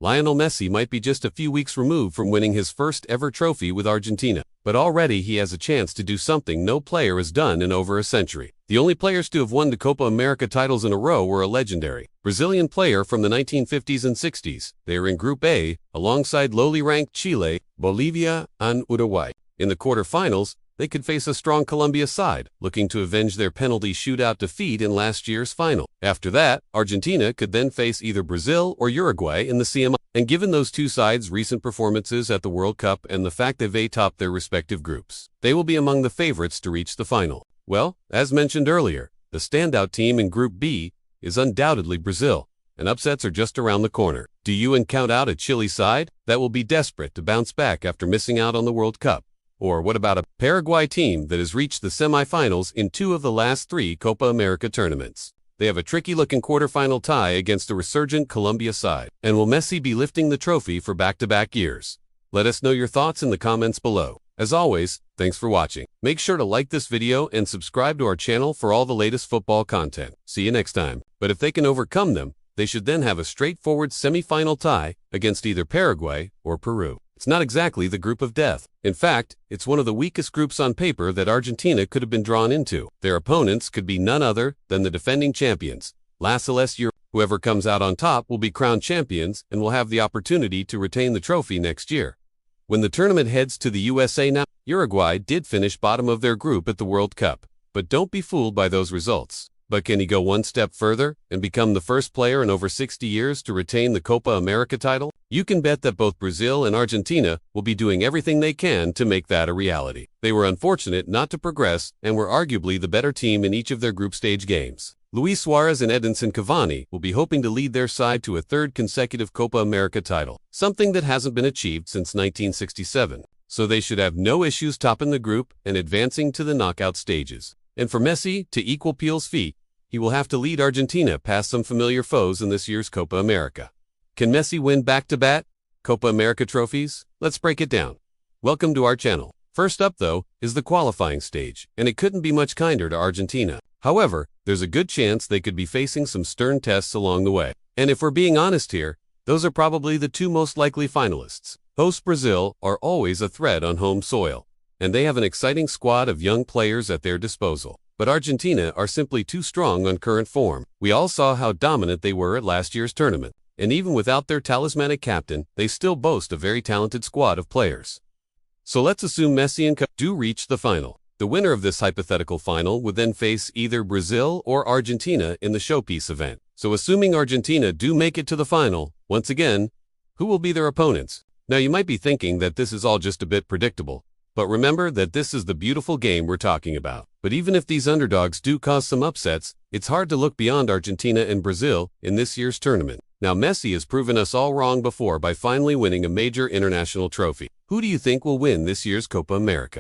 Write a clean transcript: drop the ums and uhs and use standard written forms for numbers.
Lionel Messi might be just a few weeks removed from winning his first ever trophy with Argentina, but already he has a chance to do something no player has done in over a century. The only players to have won the Copa America titles in a row were a legendary Brazilian player from the 1950s and 60s. They are in Group A, alongside lowly ranked Chile, Bolivia, and Uruguay. In the quarterfinals, they could face a strong Colombia side, looking to avenge their penalty shootout defeat in last year's final. After that, Argentina could then face either Brazil or Uruguay in the CMI. And given those two sides' recent performances at the World Cup and the fact that they topped their respective groups, they will be among the favorites to reach the final. Well, as mentioned earlier, the standout team in Group B is undoubtedly Brazil, and upsets are just around the corner. Do you count out a Chile side that will be desperate to bounce back after missing out on the World Cup? Or what about a Paraguay team that has reached the semifinals in 2 of the last 3 Copa America tournaments? They have a tricky-looking quarterfinal tie against a resurgent Colombia side. And will Messi be lifting the trophy for back-to-back years? Let us know your thoughts in the comments below. As always, thanks for watching. Make sure to like this video and subscribe to our channel for all the latest football content. See you next time. But if they can overcome them, they should then have a straightforward semi-final tie against either Paraguay or Peru. It's not exactly the group of death. In fact, it's one of the weakest groups on paper that Argentina could have been drawn into. Their opponents could be none other than the defending champions, La Celeste. Whoever comes out on top will be crowned champions and will have the opportunity to retain the trophy next year. When the tournament heads to the USA now, Uruguay did finish bottom of their group at the World Cup. But don't be fooled by those results. But can he go one step further and become the first player in over 60 years to retain the Copa America title? You can bet that both Brazil and Argentina will be doing everything they can to make that a reality. They were unfortunate not to progress and were arguably the better team in each of their group stage games. Luis Suarez and Edinson Cavani will be hoping to lead their side to a 3rd consecutive Copa America title, something that hasn't been achieved since 1967. So they should have no issues topping the group and advancing to the knockout stages. And for Messi to equal Peel's feat, he will have to lead Argentina past some familiar foes in this year's Copa America. Can Messi win back-to-back Copa America trophies? Let's break it down. Welcome to our channel. First up, though, is the qualifying stage, and it couldn't be much kinder to Argentina. However, there's a good chance they could be facing some stern tests along the way. And if we're being honest here, those are probably the 2 most likely finalists. Host Brazil are always a threat on home soil, and they have an exciting squad of young players at their disposal. But Argentina are simply too strong on current form. We all saw how dominant they were at last year's tournament. And even without their talismanic captain, they still boast a very talented squad of players. So let's assume Messi and Co do reach the final. The winner of this hypothetical final would then face either Brazil or Argentina in the showpiece event. So assuming Argentina do make it to the final, once again, who will be their opponents? Now you might be thinking that this is all just a bit predictable, but remember that this is the beautiful game we're talking about. But even if these underdogs do cause some upsets, it's hard to look beyond Argentina and Brazil in this year's tournament. Now Messi has proven us all wrong before by finally winning a major international trophy. Who do you think will win this year's Copa America?